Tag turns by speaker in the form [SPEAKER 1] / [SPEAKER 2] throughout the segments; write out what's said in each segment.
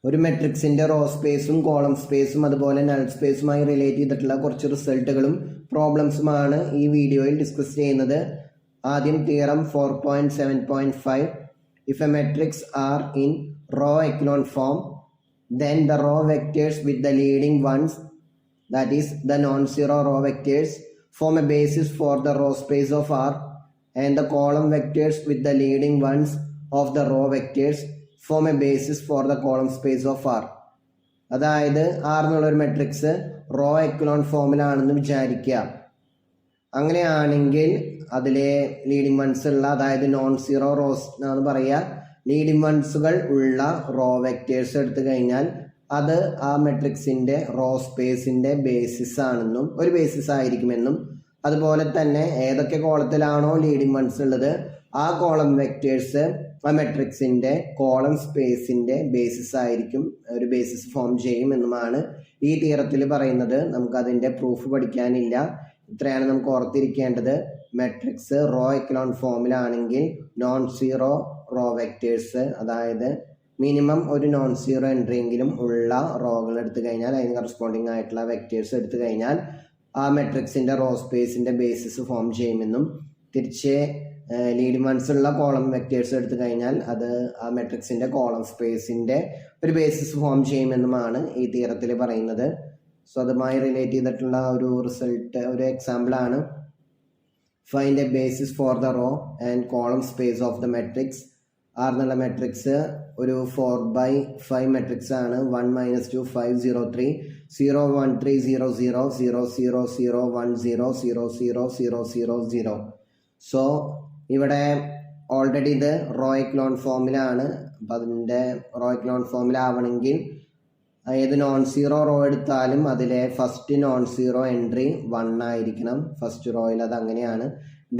[SPEAKER 1] ഒരു മെട്രിക്സിൻ്റെ റോ സ്പേസും കോളം സ്പേസും അതുപോലെ നൾ സ്പേസുമായി റിലേറ്റ് ചെയ്തിട്ടുള്ള കുറച്ച് റിസൾട്ടുകളും പ്രോബ്ലംസുമാണ് ഈ വീഡിയോയിൽ ഡിസ്കസ് ചെയ്യുന്നത്. ആദ്യം theorem 4.7.5. If a matrix R in row echelon form, then the row vectors with the leading ones, that is the non-zero row vectors, form a basis for the row space of R, and the column vectors with the leading ones of the row vectors form a basis for the column space of R. അതായത് R എന്നുള്ളൊരു matrix row echelon ഫോമിലാണെന്ന് വിചാരിക്കുക. അങ്ങനെയാണെങ്കിൽ അതിലെ leading once ഉള്ള, അതായത് non zero rose എന്നാണ് പറയുക, leading വൺസുകൾ ഉള്ള റോ വെക്റ്റേഴ്സ് എടുത്തു കഴിഞ്ഞാൽ അത് ആ മെട്രിക്സിൻ്റെ റോ സ്പേസിൻ്റെ ബേസിസ് ആണെന്നും ഒരു ബേസിസ് ആയിരിക്കുമെന്നും, അതുപോലെ തന്നെ ഏതൊക്കെ കോളത്തിലാണോ ലീഡിംഗ് വൺസ് ഉള്ളത് ആ കോളം വെക്റ്റേഴ്സ് ആ മെട്രിക്സിൻ്റെ കോളം സ്പേസിൻ്റെ ബേസിസ് ആയിരിക്കും, ഒരു ബേസിസ് ഫോം ചെയ്യുമെന്നുമാണ് ഈ തിയറത്തിൽ പറയുന്നത്. നമുക്കതിൻ്റെ പ്രൂഫ് പഠിക്കാനില്ല, ഇത്രയാണ് നമുക്ക് ഓർത്തിരിക്കേണ്ടത്. മെട്രിക്സ് റോ എക്കലോൺ ഫോമിലാണെങ്കിൽ നോൺ സീറോ റോ വെക്റ്റേഴ്സ്, അതായത് മിനിമം ഒരു നോൺ സീറോ എൻട്രി എങ്കിലും ഉള്ള റോകൾ എടുത്തു കഴിഞ്ഞാൽ, അതിന് കറസ്പോണ്ടിങ് ആയിട്ടുള്ള വെക്റ്റേഴ്സ് എടുത്തു കഴിഞ്ഞാൽ ആ മെട്രിക്സിൻ്റെ റോ സ്പേസിൻ്റെ ബേസിസ് ഫോം ചെയ്യുമെന്നും, തിരിച്ച് ലീഡിംഗ് വൺസ് ഉള്ള കോളം വെക്റ്റേഴ്സ് എടുത്തു കഴിഞ്ഞാൽ അത് ആ മെട്രിക്സിൻ്റെ കോളം സ്പേസിൻ്റെ ഒരു ബേസിസ് ഫോം ചെയ്യുമെന്നുമാണ് ഈ തിയറത്തിൽ പറയുന്നത്. സോ അതുമായി റിലേറ്റ് ചെയ്തിട്ടുള്ള ഒരു റിസൾട്ട്, ഒരു എക്സാമ്പിളാണ് find a basis for the row and column space of the matrix. R എന്നുള്ള മെട്രിക്സ് ഒരു 4/5 മെട്രിക്സ് ആണ്. 1 - 2 5 0 3 0 1 3 0 0 0 0 0 1 0 0 0 0 0 0. സോ ഇവിടെ ഓൾറെഡി ഇത് റോ എക്കലോൺ ഫോമിലാണ്. അപ്പം അതിൻ്റെ റോ എക്കലോൺ ഫോമിലാവണമെങ്കിൽ ഏത് നോൺ സീറോ റോ എടുത്താലും അതിലെ ഫസ്റ്റ് നോൺ സീറോ എൻട്രി 1 ആയിരിക്കണം. ഫസ്റ്റ് റോയിൽ അത് അങ്ങനെയാണ്.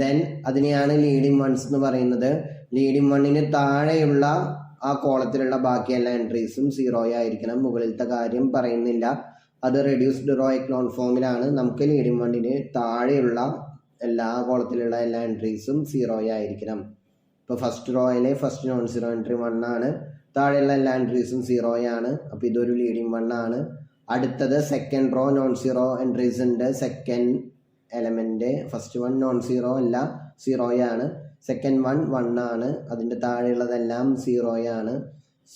[SPEAKER 1] ദെൻ അതിനെയാണ് ലീഡിംഗ് വൺസ് എന്ന് പറയുന്നത്. ലീഡിംഗ് വണ്ണിന് താഴെയുള്ള ആ കോളത്തിലുള്ള ബാക്കി എല്ലാ എൻട്രീസും 0 ആയിരിക്കണം. മുകളിലത്തെ കാര്യം പറയുന്നില്ല, അത് റെഡ്യൂസ്ഡ് റോ എക്കലോൺ ഫോമിലാണ്. നമുക്ക് ലീഡിംഗ് വണ്ണിന് താഴെയുള്ള എല്ലാ കോളത്തിലുള്ള എല്ലാ എൻട്രീസും 0 ആയിരിക്കണം. ഇപ്പോൾ ഫസ്റ്റ് റോയിലെ ഫസ്റ്റ് നോൺ സീറോ എൻട്രി 1 ആണ്, താഴെയുള്ള എല്ലാ എൻട്രീസും 0 ആണ്. അപ്പോൾ ഇതൊരു ലീഡിംഗ് വൺ ആണ്. അടുത്തത് second row non zero entries ഉണ്ട്. Second element first one non zero അല്ല, 0 ആണ്. സെക്കൻഡ് വൺ 1 ആണ്. അതിൻ്റെ താഴെയുള്ളതെല്ലാം 0 ആണ്.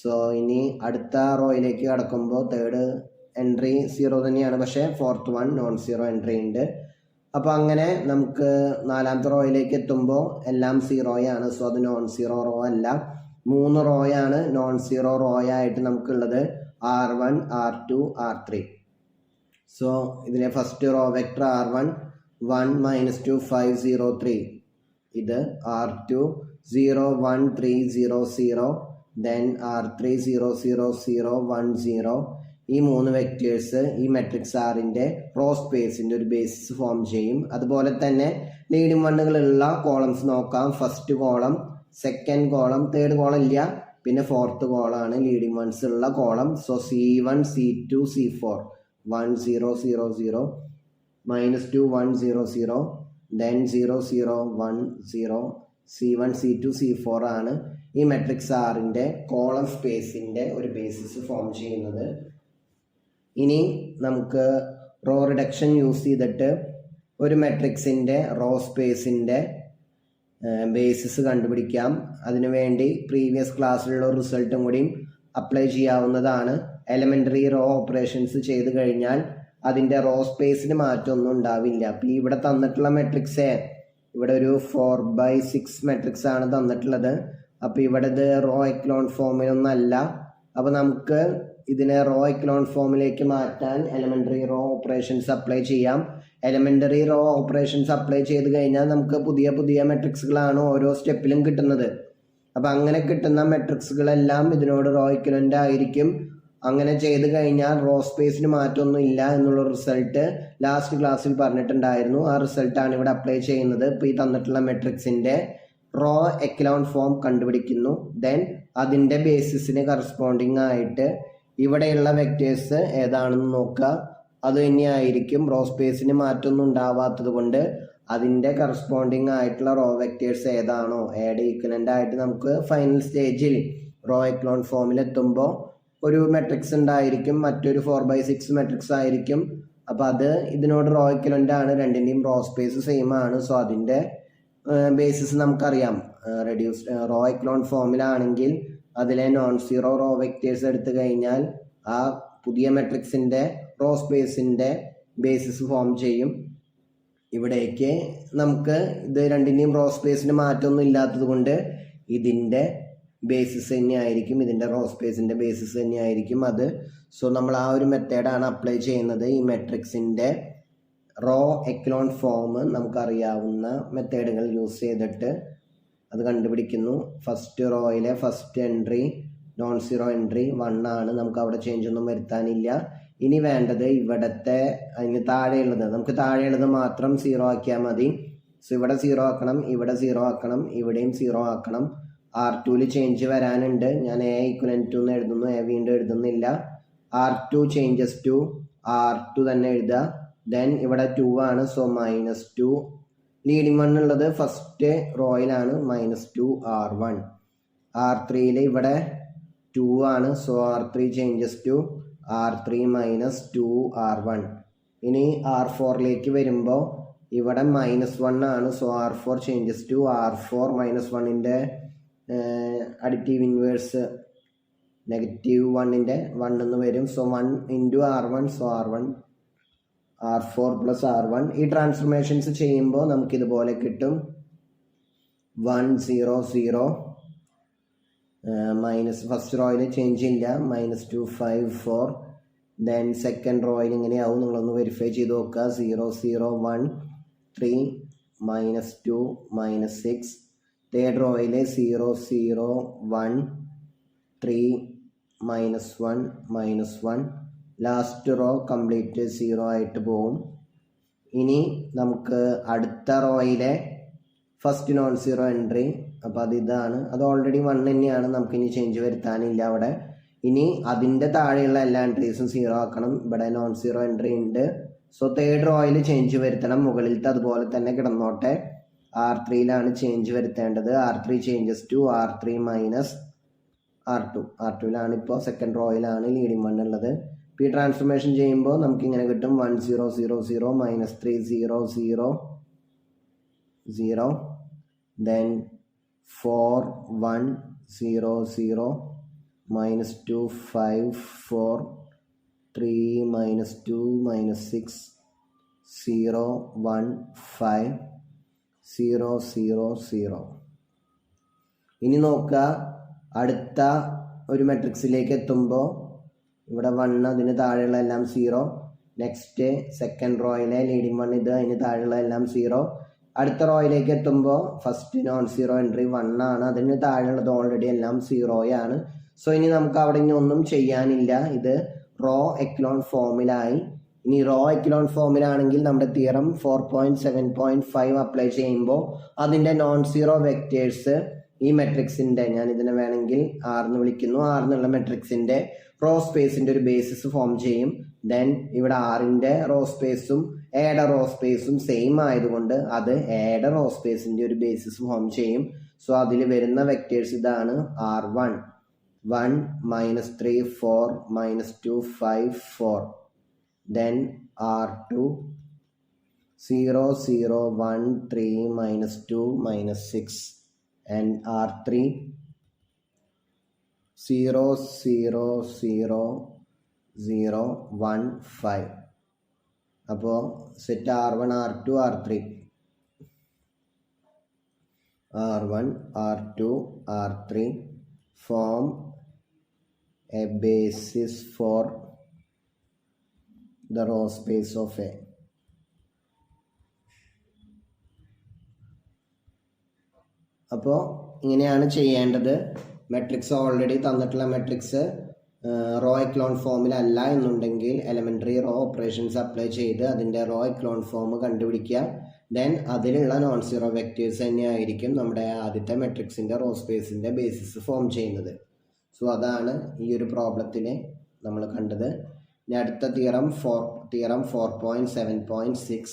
[SPEAKER 1] സോ ഇനി അടുത്ത റോയിലേക്ക് കടക്കുമ്പോൾ തേർഡ് എൻട്രി 0 തന്നെയാണ്, പക്ഷേ fourth one non zero entry ഉണ്ട്. അപ്പോൾ അങ്ങനെ നമുക്ക് നാലാമത്തെ റോയിലേക്ക് എത്തുമ്പോൾ എല്ലാം 0 ആണ്. സോ അത് നോൺ സീറോ റോ അല്ല. 3 റോയാണ് നോൺ സീറോ റോ ആയിട്ട് നമുക്കുള്ളത്, R1 R2 R3. സോ ഇതിലെ ഫസ്റ്റ് റോ വെക്ടർ R1 1 - 2 5 0 3, ഇത് R2 0 1 3 0 0, ദെൻ R3 0 0 0 1 0. ഈ 3 വെക്റ്റേഴ്സ് ഈ മെട്രിക്സ് ആറിൻ്റെ റോ സ്പേസിൻ്റെ ഒരു ബേസിസ് ഫോം ചെയ്യും. അതുപോലെ തന്നെ ലീഡിംഗ് വണ്ണുകളുള്ള കോളംസ് നോക്കാം. First column, second column, third column ഇല്ല, പിന്നെ ഫോർത്ത് കോളമാണ് ലീഡിംഗ് വൺസ് ഉള്ള column. So C1 C2 C4 1 0 0 0 -2 1 0 0, then 0 0 1 0. C1 C2 C4 ആണ് ഈ മെട്രിക്സ് ആറിൻ്റെ കോളം സ്പേസിൻ്റെ ഒരു ബേസിസ് ഫോം ചെയ്യുന്നത്. ഇനി നമുക്ക് റോ റിഡക്ഷൻ യൂസ് ചെയ്തിട്ട് ഒരു മെട്രിക്സിൻ്റെ റോ സ്പേസിൻ്റെ ബേസിസ് കണ്ടുപിടിക്കാം. അതിനുവേണ്ടി പ്രീവിയസ് ക്ലാസ്സിലുള്ള റിസൾട്ടും കൂടി അപ്ലൈ ചെയ്യാവുന്നതാണ്. എലമെൻ്ററി റോ ഓപ്പറേഷൻസ് ചെയ്ത് കഴിഞ്ഞാൽ അതിൻ്റെ റോ സ്പേസിന് മാറ്റമൊന്നും ഉണ്ടാവില്ല. അപ്പോൾ ഇവിടെ തന്നിട്ടുള്ള മെട്രിക്സ് ഇവിടെ ഒരു 4/6 മെട്രിക്സ് ആണ് തന്നിട്ടുള്ളത്. അപ്പോൾ ഇവിടെ ഇത് റോ എക്കലോൺ ഫോമിലൊന്നല്ല. അപ്പോൾ നമുക്ക് ഇതിനെ റോ എക്കലോൺ ഫോമിലേക്ക് മാറ്റാൻ എലമെൻ്ററി റോ ഓപ്പറേഷൻസ് അപ്ലൈ ചെയ്യാം. എലമെൻ്ററി റോ ഓപ്പറേഷൻസ് അപ്ലൈ ചെയ്ത് കഴിഞ്ഞാൽ നമുക്ക് പുതിയ പുതിയ മെട്രിക്സുകളാണ് ഓരോ സ്റ്റെപ്പിലും കിട്ടുന്നത്. അപ്പം അങ്ങനെ കിട്ടുന്ന മെട്രിക്സുകളെല്ലാം ഇതിനോട് റോ എക്കലൻ്റ് ആയിരിക്കും. അങ്ങനെ ചെയ്ത് കഴിഞ്ഞാൽ റോ സ്പേസിന് മാറ്റമൊന്നും ഇല്ല എന്നുള്ള റിസൾട്ട് ലാസ്റ്റ് ക്ലാസ്സിൽ പറഞ്ഞിട്ടുണ്ടായിരുന്നു. ആ റിസൾട്ടാണ് ഇവിടെ അപ്ലൈ ചെയ്യുന്നത്. ഇപ്പോൾ ഈ തന്നിട്ടുള്ള മെട്രിക്സിൻ്റെ റോ എക്കലോൺ ഫോം കണ്ടുപിടിക്കുന്നു. ദെൻ അതിൻ്റെ ബേസിസിന് കറസ്പോണ്ടിങ് ആയിട്ട് ഇവിടെയുള്ള വെക്റ്റേഴ്സ് ഏതാണെന്ന് നോക്കുക. അത് തന്നെയായിരിക്കും. റോ സ്പേസിന് മാറ്റമൊന്നും ഉണ്ടാവാത്തത് കൊണ്ട് അതിൻ്റെ കറസ്പോണ്ടിങ് ആയിട്ടുള്ള റോ വെക്റ്റേഴ്സ് ഏതാണോ ഈക്വലൻ്റ് ആയിട്ട് നമുക്ക് ഫൈനൽ സ്റ്റേജിൽ റോ എക്കലോൺ ഫോമിലെത്തുമ്പോൾ ഒരു മെട്രിക്സ് ഉണ്ടായിരിക്കും, മറ്റൊരു 4/6 മെട്രിക്സ് ആയിരിക്കും. അപ്പോൾ അത് ഇതിനോട് റോ ഇക്വലൻ്റ് ആണ്, രണ്ടിൻ്റെയും റോ സ്പേസ് സെയിം ആണ്. സോ അതിൻ്റെ ബേസിസ് നമുക്കറിയാം. റോ എക്ലോൺ ഫോമിലാണെങ്കിൽ അതിലെ നോൺ സീറോ റോ വെക്റ്റേഴ്സ് എടുത്തു കഴിഞ്ഞാൽ ആ പുതിയ മെട്രിക്സിൻ്റെ റോ സ്പേസിൻ്റെ ബേസിസ് ഫോം ചെയ്യും. ഇവിടേക്ക് നമുക്ക് ഇത് രണ്ടിൻ്റെയും റോ സ്പേസിന് മാറ്റമൊന്നും ഇല്ലാത്തത് കൊണ്ട് ഇതിൻ്റെ ബേസിസ് തന്നെയായിരിക്കും, ഇതിൻ്റെ റോ സ്പേസിൻ്റെ ബേസിസ് തന്നെയായിരിക്കും അത്. സോ നമ്മൾ ആ ഒരു മെത്തേഡാണ് അപ്ലൈ ചെയ്യുന്നത്. ഈ മെട്രിക്സിൻ്റെ റോ എക്ലോൺ ഫോം നമുക്കറിയാവുന്ന മെത്തേഡുകൾ യൂസ് ചെയ്തിട്ട് അത് കണ്ടുപിടിക്കുന്നു. ഫസ്റ്റ് റോയിലെ first entry non zero entry 1 ആണ്, നമുക്ക് അവിടെ ചേഞ്ച് ഒന്നും വരുത്താനില്ല. ഇനി വേണ്ടത് ഇവിടത്തെ അതിന് താഴെയുള്ളത്, നമുക്ക് താഴെയുള്ളത് മാത്രം 0 ആക്കിയാൽ മതി. സോ ഇവിടെ 0 ആക്കണം, ഇവിടെ 0 ആക്കണം, ഇവിടെയും 0 ആക്കണം. R2ൽ ചേഞ്ച് വരാനുണ്ട്. ഞാൻ A = എന്ന് എഴുതുന്നു, A വീണ്ടും എഴുതുന്നില്ല. R2 ചേഞ്ചസ് ടു R2 തന്നെ എഴുതുക. ദെൻ ഇവിടെ 2 ആണ്, സോ -2. ലീഡിങ് 1 ഉള്ളത് ഫസ്റ്റ് റോയിലാണ്, -2 R1. R3ൽ ഇവിടെ 2 ആണ്, so R3 changes to R3 -2 R1. ഇനി R4ലേക്ക് വരുമ്പോൾ ഇവിടെ -1 ആണ്, so R4 changes to R4 -1ൻ്റെ അഡിറ്റീവ് ഇൻവേഴ്സ് -1ൻ്റെ 1 എന്ന് വരും. So 1 × R1, so R4 + R1. ഈ ട്രാൻസ്ഫർമേഷൻസ് ചെയ്യുമ്പോൾ നമുക്കിതുപോലെ കിട്ടും. 1 0 0 ഫസ്റ്റ് റോയിൽ ചേഞ്ച് ഇല്ല, -2 5 4. ദെൻ സെക്കൻഡ് റോയിൽ ഇങ്ങനെയാവും, നിങ്ങളൊന്ന് വെരിഫൈ ചെയ്ത് നോക്കുക. 0 0 1 3 -2 -6. തേർഡ് റോയിൽ 0 0 1 3 -1 -1. ലാസ്റ്റ് റോ കംപ്ലീറ്റ് 0 ആയിട്ട് പോവും. ഇനി നമുക്ക് അടുത്ത റോയിലെ ഫസ്റ്റ് നോൺ സീറോ എൻട്രി, അപ്പോൾ അതിതാണ്, അത് ഓൾറെഡി 1 തന്നെയാണ്, നമുക്കിനി ചേഞ്ച് വരുത്താനില്ല അവിടെ. ഇനി അതിൻ്റെ താഴെയുള്ള എല്ലാ എൻട്രീസും 0 ആക്കണം. ഇവിടെ നോൺ സീറോ എൻട്രി ഉണ്ട്, സോ തേർഡ് റോയിൽ ചേഞ്ച് വരുത്തണം. മുകളിലത്തെ അതുപോലെ തന്നെ കിടന്നോട്ടെ. R3ലാണ് ചേഞ്ച് വരുത്തേണ്ടത്. R3 changes to R3 -R2. R2ലാണ് ഇപ്പോൾ സെക്കൻഡ് റോയിലാണ് ലീഡിങ് 1 ഉള്ളത്. ഈ ട്രാൻസ്ഫർമേഷൻ ചെയ്യുമ്പോൾ നമുക്കിങ്ങനെ കിട്ടും. 1 0 0 0 -3 0 0 0. ദെൻ 4 1 0 0 -2 5 4 3 -2 -6 0 1 5 0 0 0. ഇനി നോക്കുക, അടുത്ത ഒരു മെട്രിക്സിലേക്ക് എത്തുമ്പോൾ ഇവിടെ 1, അതിന് താഴെയുള്ള എല്ലാം 0. നെക്സ്റ്റ് സെക്കൻഡ് റോയിലെ ലീഡിങ് 1 ഇത്, അതിന് താഴെയുള്ള എല്ലാം 0. അടുത്ത റോയിലേക്ക് എത്തുമ്പോൾ ഫസ്റ്റ് നോൺ സീറോ എൻട്രി 1 ആണ്, അതിന് താഴെയുള്ളത് ഓൾറെഡി എല്ലാം 0 ആണ്. സോ ഇനി നമുക്ക് അവിടെ ഇനി ഒന്നും ചെയ്യാനില്ല. ഇത് റോ എക്ലോൺ ഫോമിലായി. ഇനി റോ എക്ലോൺ ഫോമിലാണെങ്കിൽ നമ്മുടെ തിയറം 4.7.5 അപ്ലൈ ചെയ്യുമ്പോൾ അതിൻ്റെ നോൺ സീറോ വെക്റ്റേഴ്സ് ഈ മെട്രിക്സിൻ്റെ, ഞാൻ ഇതിനെ വേണമെങ്കിൽ R എന്ന് വിളിക്കുന്നു, R എന്നുള്ള മെട്രിക്സിൻ്റെ റോ സ്പേസിൻ്റെ ഒരു ബേസിസ് ഫോം ചെയ്യും. ദെൻ ഇവിടെ R-ൻ്റെ റോ സ്പേസും എയുടെ റോ സ്പേസും സെയിം ആയതുകൊണ്ട് അത് എയുടെ റോ സ്പേസിൻ്റെ ഒരു ബേസിസ് ഫോം ചെയ്യും. സോ അതിൽ വരുന്ന വെക്റ്റേഴ്സ് ഇതാണ്. R1 1 -3 4 -2 5 4. Then R2 0 0 1 3 -2 -6. and R3 0 0 0 0 1 5. അപ്പോൾ set R1 R2 R3 R1 R2 R3 form a basis for the row space of A. അപ്പോൾ ഇങ്ങനെയാണ് ചെയ്യേണ്ടത്. മെട്രിക്സ് ഓൾറെഡി തന്നിട്ടുള്ള മെട്രിക്സ് റോ എക്ലോൺ ഫോമിലല്ല എന്നുണ്ടെങ്കിൽ എലമെൻ്ററി റോ ഓപ്പറേഷൻസ് അപ്ലൈ ചെയ്ത് അതിൻ്റെ raw echelon form കണ്ടുപിടിക്കുക. Then അതിലുള്ള നോൺ സീറോ വെക്റ്റേഴ്സ് തന്നെയായിരിക്കും നമ്മുടെ ആദ്യത്തെ മെട്രിക്സിൻ്റെ റോ സ്പേസിൻ്റെ ബേസിസ് ഫോം ചെയ്യുന്നത്. സോ അതാണ് ഈ ഒരു പ്രോബ്ലത്തിൽ നമ്മൾ കണ്ടത്. ഇനി അടുത്ത theorem 4.7.6.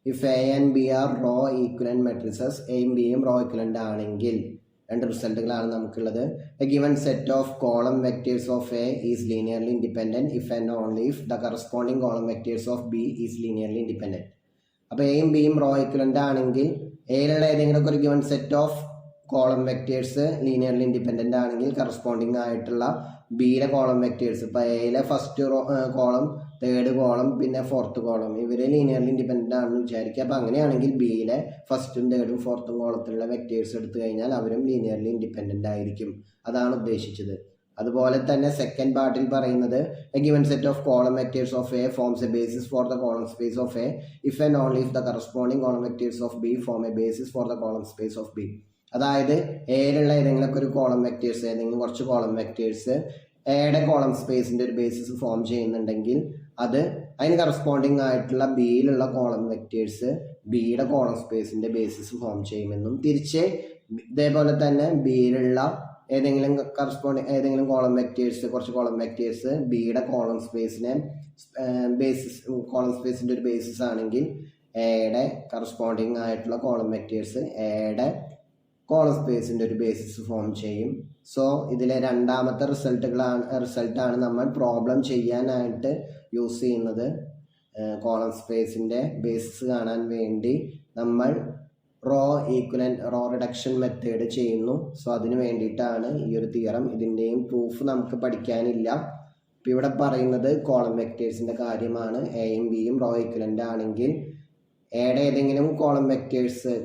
[SPEAKER 1] If A and B are row equivalent matrices, A യും B യും റോ ഇക്വലൻ്റ് ആണെങ്കിൽ രണ്ട് റിസൾട്ടുകളാണ് നമുക്കുള്ളത്. A given set of column vectors of A is linearly independent if and only if the corresponding column vectors of B is linearly independent. അപ്പോൾ എയും ബിയും raw equivalent ആണെങ്കിൽ എയിലുള്ള ഏതെങ്കിലും ഒരു given set of column vectors linearly independent ആണെങ്കിൽ corresponding ആയിട്ടുള്ള ബിയിലെ column vectors, ഇപ്പോൾ എയിലെ ഫസ്റ്റ് കോളം, തേർഡ് കോളം, പിന്നെ ഫോർത്ത് കോളം, ഇവർ ലീനിയർലി ഇൻഡിപെൻഡൻ്റ് ആണെന്ന് വിചാരിക്കുക. അപ്പോൾ അങ്ങനെയാണെങ്കിൽ ബിയിലെ ഫസ്റ്റും തേർഡും ഫോർത്തും കോളത്തിലുള്ള വെക്റ്റേഴ്സ് എടുത്തു കഴിഞ്ഞാൽ അവരും ലീനിയർലി ഇൻഡിപെൻഡൻ്റ് ആയിരിക്കും. അതാണ് ഉദ്ദേശിച്ചത്. അതുപോലെ തന്നെ സെക്കൻഡ് പാർട്ടിൽ പറയുന്നത് A given set of column vectors of A forms A basis for the column space of A if and only if the corresponding column vectors of B form a basis for the column space of B. അതായത് എയിലുള്ള ഏതെങ്കിലും ഒരു column vectors, ഏതെങ്കിലും കുറച്ച് column vectors എയുടെ column സ്പേസിൻ്റെ ഒരു basis form ചെയ്യുന്നുണ്ടെങ്കിൽ അത് അതിന് കറസ്പോണ്ടിങ് ആയിട്ടുള്ള ബിയിലുള്ള കോളം വെക്റ്റേഴ്സ് ബിയുടെ കോളം സ്പേസിൻ്റെ ബേസിസ് ഫോം ചെയ്യുമെന്നും, തിരിച്ച് ഇതേപോലെ തന്നെ ബിയിലുള്ള ഏതെങ്കിലും കോളം വെക്റ്റേഴ്സ്, കുറച്ച് കോളം വെക്റ്റേഴ്സ് ബിയുടെ കോളം സ്പേസിനെ കോളം സ്പേസിൻ്റെ ഒരു ബേസിസ് ആണെങ്കിൽ എയുടെ കറസ്പോണ്ടിങ് ആയിട്ടുള്ള കോളം വെക്റ്റേഴ്സ് എയുടെ കോളം സ്പേസിൻ്റെ ഒരു ബേസിസ് ഫോം ചെയ്യും. സോ ഇതിലെ രണ്ടാമത്തെ റിസൾട്ടാണ് നമ്മൾ പ്രോബ്ലം ചെയ്യാനായിട്ട് യൂസ് ചെയ്യുന്നത്. കോളം സ്പേസിൻ്റെ ബേസിസ് കാണാൻ വേണ്ടി നമ്മൾ റോ റിഡക്ഷൻ മെത്തേഡ് ചെയ്യുന്നു. സോ അതിന് വേണ്ടിയിട്ടാണ് ഈ ഒരു തിയറം. ഇതിൻ്റെയും പ്രൂഫ് നമുക്ക് പഠിക്കാനില്ല. ഇപ്പോൾ ഇവിടെ പറയുന്നത് കോളം വെക്റ്റേഴ്സിൻ്റെ കാര്യമാണ്. എയും ബിയും റോ ഈക്വലൻ്റ് ആണെങ്കിൽ എയുടെ ഏതെങ്കിലും കോളം വെക്റ്റേഴ്സ്,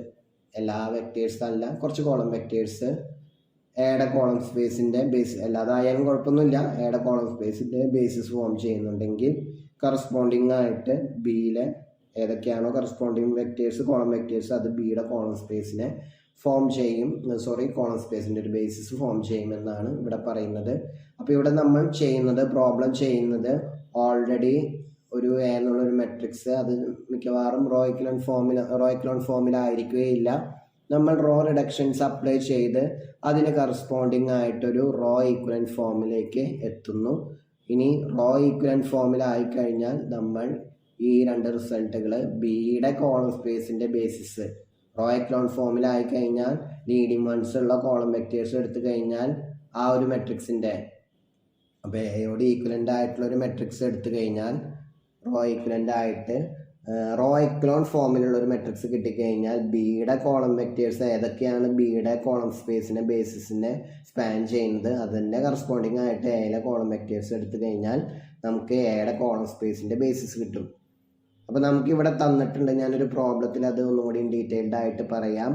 [SPEAKER 1] എല്ലാ വെക്റ്റേഴ്സ് അല്ല, കുറച്ച് കോളം വെക്റ്റേഴ്സ് എയുടെ കോളം സ്പേസിൻ്റെ അല്ലാതായാലും കുഴപ്പമൊന്നുമില്ല, എയുടെ കോളം സ്പേസിൻ്റെ ബേസിസ് ഫോം ചെയ്യുന്നുണ്ടെങ്കിൽ കറസ്പോണ്ടിങ് ആയിട്ട് ബിയിലെ ഏതൊക്കെയാണോ കറസ്പോണ്ടിങ് വെക്റ്റേഴ്സ്, കോളം വെക്റ്റേഴ്സ്, അത് ബിയുടെ കോളം സ്പേസിനെ ഫോം ചെയ്യും. കോളം സ്പേസിൻ്റെ ഒരു ബേസിസ് ഫോം ചെയ്യുമെന്നാണ് ഇവിടെ പറയുന്നത്. അപ്പോൾ ഇവിടെ നമ്മൾ പ്രോബ്ലം ചെയ്യുന്നത് ഓൾറെഡി ഒരു എ എന്നുള്ളൊരു മെട്രിക്സ്, അത് മിക്കവാറും റോ എക്ലോൺ ഫോമിലായിരിക്കുകയില്ല. നമ്മൾ റോ റിഡക്ഷൻസ് അപ്ലൈ ചെയ്ത് അതിന് കറസ്പോണ്ടിങ് ആയിട്ടൊരു റോ ഈക്വലൻ്റ് ഫോമിലേക്ക് എത്തുന്നു. ഇനി റോ ഈക്വലൻ്റ് ഫോമിലായി കഴിഞ്ഞാൽ നമ്മൾ ഈ രണ്ട് റിസൾട്ടുകൾ ബിയുടെ കോളം സ്പേസിൻ്റെ ബേസിസ് റോ എക്ലോൺ ഫോമിലായി കഴിഞ്ഞാൽ ലീഡിങ് വൺസ് ഉള്ള കോളം വെക്റ്റേഴ്സ് എടുത്തു കഴിഞ്ഞാൽ ആ ഒരു മെട്രിക്സിൻ്റെ, അപ്പോൾ എയോട് ഈക്വലൻ്റ് ആയിട്ടുള്ള ഒരു മെട്രിക്സ് എടുത്തു കഴിഞ്ഞാൽ റോ എക്ലോൺ ഫോമിലുള്ള ഒരു മെട്രിക്സ് കിട്ടിക്കഴിഞ്ഞാൽ ബിയുടെ കോളം വെക്റ്റേഴ്സ് ഏതൊക്കെയാണ് ബിയുടെ കോളം സ്പേസിനെ ബേസിസിനെ സ്പാൻ ചെയ്യുന്നത് അതിൻ്റെ കറസ്പോണ്ടിങ് ആയിട്ട് എയിലെ കോളം വെക്റ്റേഴ്സ് എടുത്തു കഴിഞ്ഞാൽ നമുക്ക് എയുടെ കോളം സ്പേസിൻ്റെ ബേസിസ് കിട്ടും. അപ്പോൾ നമുക്കിവിടെ തന്നിട്ടുണ്ട്, ഞാനൊരു പ്രോബ്ലത്തിൽ അത് ഒന്നുകൂടി ഡീറ്റെയിൽഡ് ആയിട്ട് പറയാം.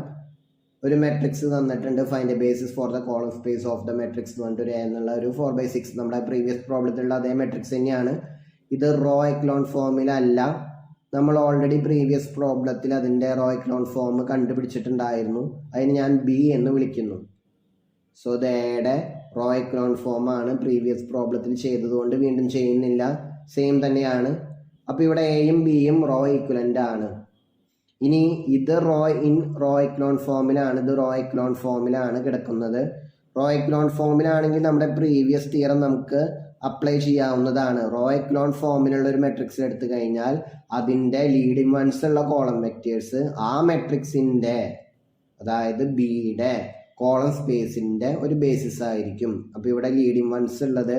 [SPEAKER 1] ഒരു മെട്രിക്സ് തന്നിട്ടുണ്ട്, find a basis for the column space of the matrix 1 to a എന്നുള്ള ഒരു 4/6 നമ്മുടെ പ്രീവിയസ് പ്രോബ്ലത്തിലുള്ള അതേ മെട്രിക്സ് തന്നെയാണ്. ഇത് റോ എക്ലോൺ ഫോമിലല്ല. നമ്മൾ ഓൾറെഡി പ്രീവിയസ് പ്രോബ്ലത്തിൽ അതിൻ്റെ റോ എക്ലോൺ ഫോം കണ്ടുപിടിച്ചിട്ടുണ്ടായിരുന്നു. അതിന് ഞാൻ ബി എന്ന് വിളിക്കുന്നു. സോ ഇത് എയുടെ റോ എക്ലോൺ ഫോമാണ്. പ്രീവിയസ് പ്രോബ്ലത്തിൽ ചെയ്തതുകൊണ്ട് വീണ്ടും ചെയ്യുന്നില്ല, സെയിം തന്നെയാണ്. അപ്പോൾ ഇവിടെ എയും ബിയും റോ ഈക്വലൻ്റ് ആണ്. ഇനി ഇത് റോ എക്ലോൺ ഫോമിലാണ്, ഇത് റോ എക്ലോൺ ഫോമിലാണ് കിടക്കുന്നത്. റോ എക്ലോൺ ഫോമിലാണെങ്കിൽ നമ്മുടെ പ്രീവിയസ് തിയറം നമുക്ക് അപ്ലൈ ചെയ്യാവുന്നതാണ്. റോ എക്ലോൺ ഫോമിലുള്ള ഒരു മെട്രിക്സ് എടുത്തു കഴിഞ്ഞാൽ അതിൻ്റെ ലീഡിങ് വൺസ് ഉള്ള കോളം വെക്റ്റേഴ്സ് ആ മെട്രിക്സിൻ്റെ, അതായത് ബിയുടെ കോളം സ്പേസിൻ്റെ ഒരു ബേസിസ് ആയിരിക്കും. അപ്പോൾ ഇവിടെ ലീഡിങ് വൺസ് ഉള്ളത്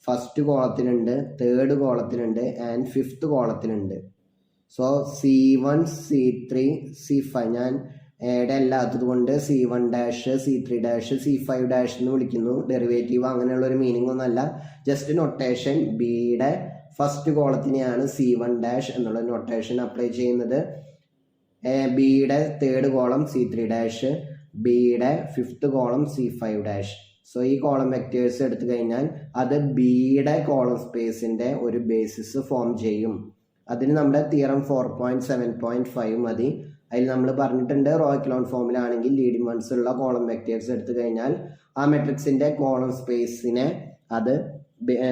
[SPEAKER 1] ഫസ്റ്റ് കോളത്തിനുണ്ട്, തേർഡ് കോളത്തിനുണ്ട് ആൻഡ് ഫിഫ്ത്ത് കോളത്തിനുണ്ട്. സോ C1, C3, C5 ഞാൻ എയുടെ അല്ലാത്തത് കൊണ്ട് C1 dash, C3 dash, C5 dash എന്ന് വിളിക്കുന്നു. ഡെറിവേറ്റീവ് അങ്ങനെയുള്ളൊരു മീനിങ് ഒന്നല്ല, ജസ്റ്റ് നൊട്ടേഷൻ. ബിയുടെ ഫസ്റ്റ് കോളത്തിനെയാണ് C1 ഡാഷ് എന്നുള്ള നൊട്ടേഷൻ അപ്ലൈ ചെയ്യുന്നത്. ബിയുടെ തേർഡ് കോളം C3 ഡാഷ്, ബിയുടെ fifth column C5 dash. So ഈ കോളം വെക്റ്റേഴ്സ് എടുത്തു കഴിഞ്ഞാൽ അത് ബിയുടെ കോളം സ്പേസിൻ്റെ ഒരു ബേസിസ് ഫോം ചെയ്യും. അതിന് നമ്മുടെ തിയറം 4.7.5 മതി. അതിൽ നമ്മൾ പറഞ്ഞിട്ടുണ്ട് റോ എക്ലോൺ ഫോമിലാണെങ്കിൽ ലീഡിങ് വൺസ് ഉള്ള കോളം വെക്റ്റേഴ്സ് എടുത്തു കഴിഞ്ഞാൽ ആ മെട്രിക്സിൻ്റെ കോളം സ്പേസിനെ അത്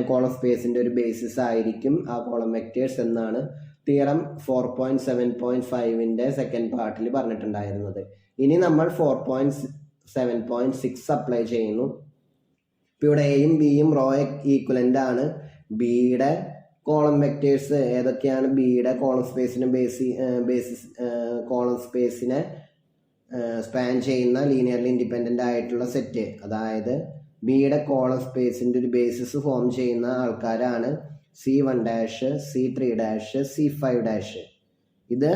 [SPEAKER 1] കോളം സ്പേസിൻ്റെ ഒരു ബേസിസ് ആയിരിക്കും ആ കോളം വെക്റ്റേഴ്സ് എന്നാണ് തിയറം 4.7.5ൻ്റെ സെക്കൻഡ് പാർട്ടിൽ പറഞ്ഞിട്ടുണ്ടായിരുന്നത്. ഇനി നമ്മൾ 4.7.6 അപ്ലൈ ചെയ്യുന്നു. ഇപ്പോൾ ഇവിടെ എയും ബിയും റോ ഈക്വലൻ്റ് ആണ്. ബിയുടെ കോളം വെക്റ്റേഴ്സ് ഏതൊക്കെയാണ് ബിയുടെ കോളം സ്പേസിനെ കോളം സ്പേസിനെ സ്പാൻ ചെയ്യുന്ന ലീനിയർലി ഇൻഡിപെൻഡൻ്റ് ആയിട്ടുള്ള സെറ്റ്, അതായത് ബിയുടെ കോളം സ്പേസിൻ്റെ ഒരു ബേസിസ് ഫോം ചെയ്യുന്ന ആൾക്കാരാണ് C1 C3 C5. ഇത്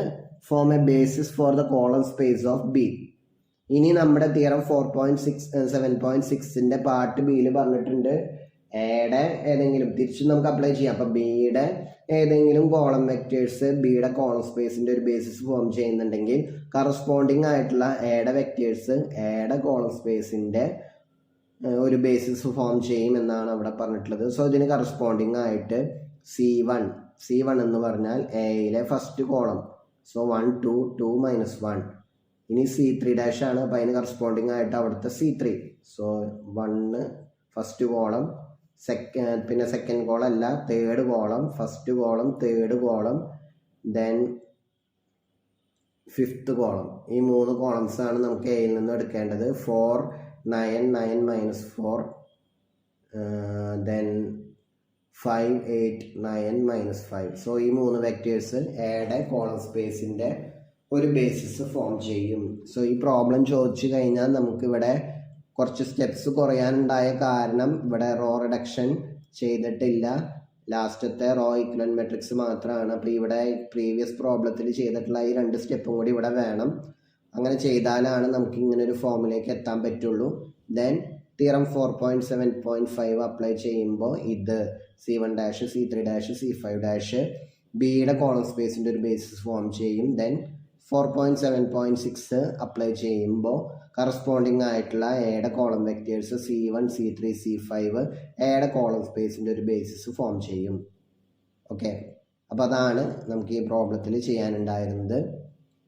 [SPEAKER 1] form a basis for the column space of B. ഇനി നമ്മുടെ തിയറം 7.6 പാർട്ട് ബിയിൽ പറഞ്ഞിട്ടുണ്ട് എയുടെ ഏതെങ്കിലും തിരിച്ചും നമുക്ക് അപ്ലൈ ചെയ്യാം. അപ്പം ബിയുടെ ഏതെങ്കിലും കോളം വെക്റ്റേഴ്സ് ബിയുടെ കോളം സ്പേസിൻ്റെ ഒരു ബേസിസ് ഫോം ചെയ്യുന്നുണ്ടെങ്കിൽ കറസ്പോണ്ടിങ് ആയിട്ടുള്ള എയുടെ വെക്റ്റേഴ്സ് എയുടെ കോളം സ്പേസിൻ്റെ ഒരു ബേസിസ് ഫോം ചെയ്യും എന്നാണ് അവിടെ പറഞ്ഞിട്ടുള്ളത്. സോ ഇതിന് കറസ്പോണ്ടിങ് ആയിട്ട് C1 എന്ന് പറഞ്ഞാൽ എയിലെ ഫസ്റ്റ് കോളം. സോ 1 2 2 -1. ഇനി C3 ആണ്. അപ്പോൾ അതിന് കറസ്പോണ്ടിങ് ആയിട്ട് അവിടുത്തെ C3. സോ 1 ഫസ്റ്റ് കോളം, പിന്നെ സെക്കൻഡ് കോളം അല്ല third column, first column, third column, then fifth column. ഈ 3 കോളംസ് ആണ് നമുക്ക് എയിൽ നിന്ന് എടുക്കേണ്ടത്. 4 9 9 -4, ദെൻ 5 8 9 -5. സോ ഈ 3 വെക്റ്റേഴ്സ് എയുടെ കോളം സ്പേസിൻ്റെ ഒരു ബേസിസ് ഫോം ചെയ്യും. സോ ഈ പ്രോബ്ലം ചോദിച്ചു കഴിഞ്ഞാൽ നമുക്കിവിടെ കുറച്ച് സ്റ്റെപ്സ് കുറയാനുണ്ടായ കാരണം ഇവിടെ റോ റിഡക്ഷൻ ചെയ്തിട്ടില്ല, ലാസ്റ്റത്തെ റോ ഈക്വലന്റ് മെട്രിക്സ് മാത്രമാണ്. അപ്പോൾ ഇവിടെ പ്രീവിയസ് പ്രോബ്ലത്തിൽ ചെയ്തിട്ടുള്ള ഈ 2 സ്റ്റെപ്പും കൂടി ഇവിടെ വേണം. അങ്ങനെ ചെയ്താലാണ് നമുക്ക് ഇങ്ങനെ ഒരു ഫോമിലേക്ക് എത്താൻ പറ്റുള്ളൂ. ദെൻ തിയറം 4.7.5 അപ്ലൈ ചെയ്യുമ്പോൾ ഇത് C1 C3 C5 ബിയുടെ കോളം സ്പേസിൻ്റെ ഒരു ബേസിസ് ഫോം ചെയ്യും. ദെൻ 4.7.6 അപ്ലൈ ചെയ്യുമ്പോൾ കറസ്പോണ്ടിങ് ആയിട്ടുള്ള എയുടെ column vectors C1 C3 C5 എയുടെ കോളം സ്പേസിൻ്റെ ഒരു ബേസിസ് ഫോം ചെയ്യും. ഓക്കെ, അപ്പോൾ അതാണ് നമുക്ക് ഈ പ്രോബ്ലത്തിൽ ചെയ്യാനുണ്ടായിരുന്നത്.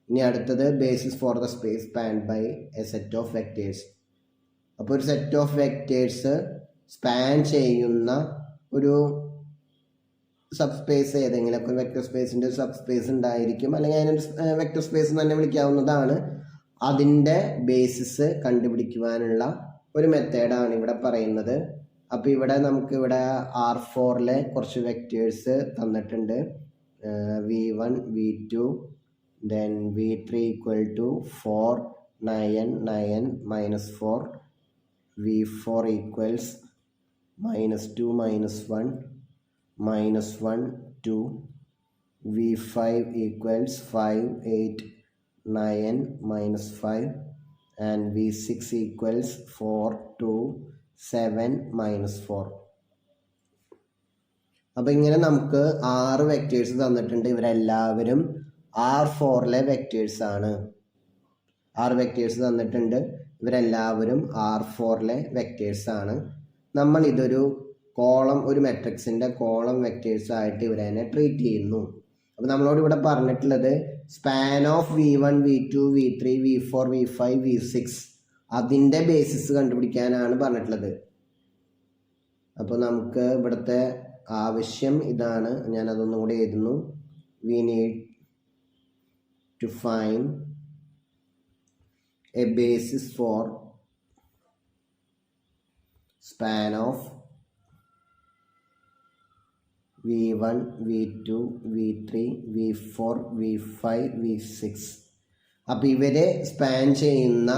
[SPEAKER 1] ഇനി അടുത്തത് basis for the space spanned by a set of vectors. അപ്പോൾ ഒരു സെറ്റ് ഓഫ് വെക്റ്റേഴ്സ് സ്പാൻ ചെയ്യുന്ന ഒരു സബ് സ്പേസ് ഏതെങ്കിലുമൊക്കെ വെക്റ്റർ സ്പേസിൻ്റെ ഒരു സബ് സ്പേസ് ഉണ്ടായിരിക്കും, അല്ലെങ്കിൽ അതിനൊരു വെക്റ്റർ സ്പേസ് തന്നെ വിളിക്കാവുന്നതാണ്. അതിൻ്റെ ബേസിസ് കണ്ടുപിടിക്കുവാനുള്ള ഒരു മെത്തേഡാണ് ഇവിടെ പറയുന്നത്. അപ്പോൾ ഇവിടെ നമുക്കിവിടെ R4 കുറച്ച് വെക്റ്റേഴ്സ് തന്നിട്ടുണ്ട്. V1 V2 then V3 = 4 9 9 -4, V4 = -2 -1 -1 2, V5 = 5 8 9 -5, and V6 = 4 2 7 -4. അപ്പോൾ ഇങ്ങനെ നമുക്ക് 6 വെക്റ്റേഴ്സ് തന്നിട്ടുണ്ട്. ഇവരെല്ലാവരും R4 വെക്റ്റേഴ്സ് ആണ്. 6 വെക്റ്റേഴ്സ് തന്നിട്ടുണ്ട്, ഇവരെല്ലാവരും R4 വെക്റ്റേഴ്സ് ആണ്. നമ്മൾ ഇതൊരു കോളം, ഒരു മെട്രിക്സിൻ്റെ കോളം വെക്റ്റേഴ്സ് ആയിട്ട് ഇവരെ ട്രീറ്റ് ചെയ്യുന്നു. അപ്പോൾ നമ്മളോട് ഇവിടെ പറഞ്ഞിട്ടുള്ളത് span of V1 V2 V3 V4 V5 V6 അതിൻ്റെ ബേസിസ് കണ്ടുപിടിക്കാനാണ് പറഞ്ഞിട്ടുള്ളത്. അപ്പോൾ നമുക്ക് ഇവിടുത്തെ ആവശ്യം ഇതാണ്. ഞാനതൊന്നും കൂടി എഴുതുന്നു. We need to find a basis for span of V1 V2 V3 V4 V5 V6. അപ്പോൾ ഇവരെ സ്പാൻ ചെയ്യുന്ന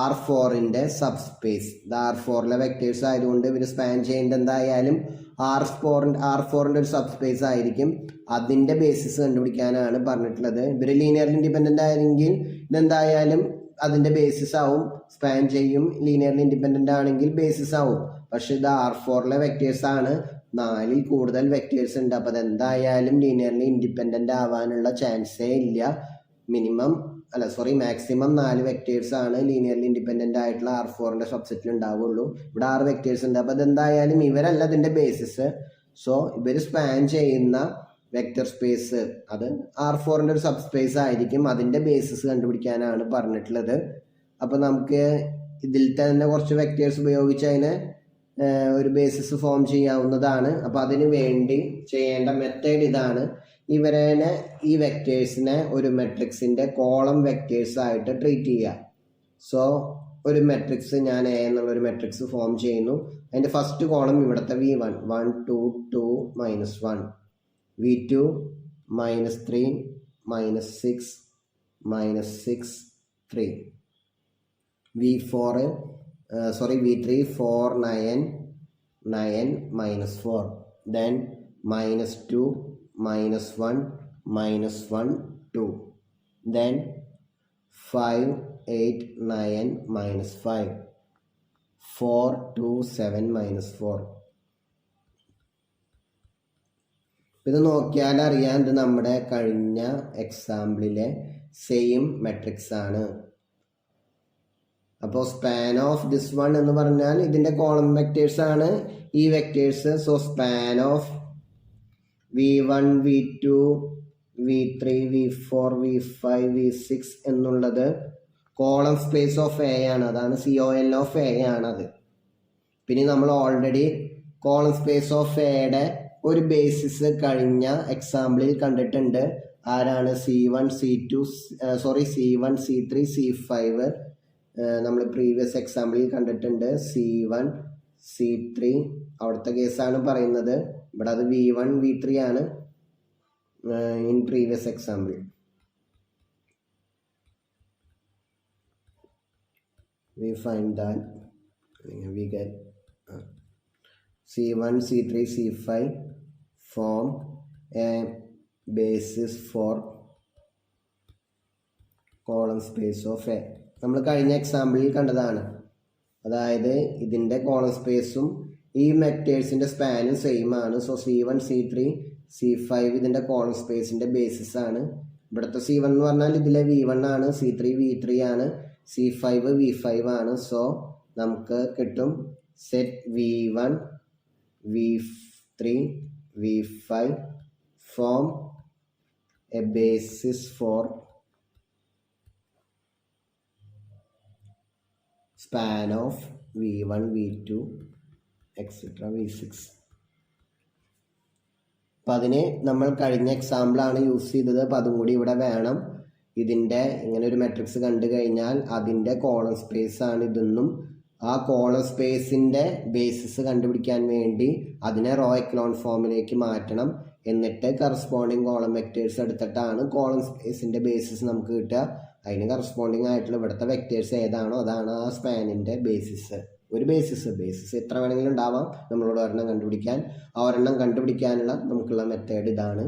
[SPEAKER 1] R4 സബ് സ്പേസ്, ഇത് R4 വെക്റ്റേഴ്സ് ആയതുകൊണ്ട് ഇവർ സ്പാൻ ചെയ്യേണ്ടത് എന്തായാലും R4 ഒരു സബ് സ്പേസ് ആയിരിക്കും. അതിൻ്റെ ബേസിസ് കണ്ടുപിടിക്കാനാണ് പറഞ്ഞിട്ടുള്ളത്. ഇവർ ലീനിയർലി ഇൻഡിപെൻഡൻ്റ് ആയെങ്കിൽ ഇതെന്തായാലും അതിൻ്റെ ബേസിസ് ആവും, സ്പാൻ ചെയ്യും. ലീനിയർലി ഇൻഡിപെൻഡൻ്റ് ആണെങ്കിൽ ബേസിസ് ആവും. പക്ഷെ ഇത് R4 വെക്റ്റേഴ്സ് ആണ്, 4ൽ കൂടുതൽ വെക്റ്റേഴ്സ് ഉണ്ട്. അപ്പോൾ അതെന്തായാലും ലീനിയർലി ഇൻഡിപെൻഡൻ്റ് ആവാനുള്ള ചാൻസേ ഇല്ല. മാക്സിമം 4 വെക്റ്റേഴ്സ് ആണ് ലീനിയർലി ഇൻഡിപെൻഡൻ്റ് ആയിട്ടുള്ള R4 സബ്സെറ്റിൽ ഉണ്ടാവുള്ളൂ. ഇവിടെ 6 വെക്റ്റേഴ്സ് ഉണ്ട്. അപ്പോൾ അതെന്തായാലും ഇവരല്ല ഇതിൻ്റെ ബേസിസ്. സോ ഇവർ സ്പാൻ ചെയ്യുന്ന വെക്റ്റർ സ്പേസ് അത് R4 ഒരു സബ് സ്പേസ് ആയിരിക്കും. അതിൻ്റെ ബേസിസ് കണ്ടുപിടിക്കാനാണ് പറഞ്ഞിട്ടുള്ളത്. അപ്പോൾ നമുക്ക് ഇതിൽ തന്നെ കുറച്ച് വെക്റ്റേഴ്സ് ഉപയോഗിച്ച് അതിനെ ഒരു ബേസിസ് ഫോം ചെയ്യാവുന്നതാണ്. അപ്പോൾ അതിന് വേണ്ടി ചെയ്യേണ്ട മെത്തേഡ് ഇതാണ്. ഈ വെക്റ്റേഴ്സിനെ ഒരു മെട്രിക്സിൻ്റെ കോളം വെക്റ്റേഴ്സ് ആയിട്ട് ട്രീറ്റ് ചെയ്യുക. സോ ഒരു മെട്രിക്സ് ഞാൻ എ എന്നുള്ളൊരു മെട്രിക്സ് ഫോം ചെയ്യുന്നു. അതിൻ്റെ ഫസ്റ്റ് കോളം ഇവിടുത്തെ V1 1 2 2 -1, V2 -3 -6 -6 3, V3 4 9 9 minus 4, then minus 2 minus 1 minus 1 2, then 5 8 9 minus 5 4 2 7 minus 4. ഇത് നോക്കിയാൽ അറിയാം ഇത് നമ്മുടെ കഴിഞ്ഞ എക്സാമ്പിളിലെ സെയിം മെട്രിക്സ് ആണ്. അപ്പോൾ സ്പാൻ ഓഫ് ദിസ് വൺ എന്ന് പറഞ്ഞാൽ ഇതിന്റെ കോളം വെക്ടേഴ്സ് ആണ് ഈ vectors. So span of V1 V2 V3 V4 V5 V6 എന്നുള്ളത് കോളം സ്പേസ് ഓഫ് എ ആണ്. അതാണ് COL ഓഫ് എ ആണത്. പിന്നെ നമ്മൾ ഓൾറെഡി കോളം സ്പേസ് ഓഫ് എയുടെ ഒരു ബേസിസ് കഴിഞ്ഞ എക്സാമ്പിളിൽ കണ്ടിട്ടുണ്ട്. ആരാണ്? C1 C3 C5 നമ്മൾ പ്രീവിയസ് എക്സാമ്പിളിൽ കണ്ടിട്ടുണ്ട്. C1 C3 അവിടുത്തെ കേസാണ് പറയുന്നത്. ഇവിടെ അത് V1 V3 ആണ് in previous example. We find that we get C1 C3 C5 form a basis for column space of A. നമ്മൾ കഴിഞ്ഞ എക്സാമ്പിളിൽ കണ്ടതാണ്. അതായത് ഇതിൻ്റെ കോളം സ്പേസും ഈ വെക്ടേഴ്സിൻ്റെ സ്പാനും സെയിം ആണ്. സോ C1 C3 C5 ഇതിൻ്റെ കോളം സ്പേസിൻ്റെ ബേസിസ് ആണ്. ഇവിടുത്തെ C1 എന്ന് പറഞ്ഞാൽ ഇതിലെ V1 ആണ്, C3 V3 ആണ്, C5 V5 ആണ്. സോ നമുക്ക് കിട്ടും set V1 V3 V5 form a basis for span of V1 V2 etc V6. അപ്പം അതിന് നമ്മൾ കഴിഞ്ഞ എക്സാമ്പിളാണ് യൂസ് ചെയ്തത്. അപ്പം അതും കൂടി ഇവിടെ വേണം. ഇതിൻ്റെ ഇങ്ങനെ ഒരു മെട്രിക്സ് കണ്ടു കഴിഞ്ഞാൽ അതിൻ്റെ കോളം സ്പേസ് ആണ് ഇതെന്നും ആ കോളം സ്പേസിൻ്റെ ബേസിസ് കണ്ടുപിടിക്കാൻ വേണ്ടി അതിനെ റോ എക്കലോൺ ഫോമിലേക്ക് മാറ്റണം. എന്നിട്ട് കറസ്പോണ്ടിങ് കോളം വെക്ടേഴ്സ് എടുത്തിട്ടാണ് കോളം സ്പേസിൻ്റെ ബേസിസ് നമുക്ക് കിട്ടുക. അതിന് കറസ്പോണ്ടിങ് ആയിട്ടുള്ള ഇവിടുത്തെ വെക്ടേഴ്സ് ഏതാണോ അതാണ് ആ സ്പാനിൻ്റെ ബേസിസ്. ഒരു ബേസിസ് എത്ര വേണമെങ്കിലും ഉണ്ടാവാം. നമ്മളോട് ഒരെണ്ണം കണ്ടുപിടിക്കാൻ, ആ ഒരെണ്ണം കണ്ടുപിടിക്കാനുള്ള നമുക്കുള്ള മെത്തേഡ് ഇതാണ്.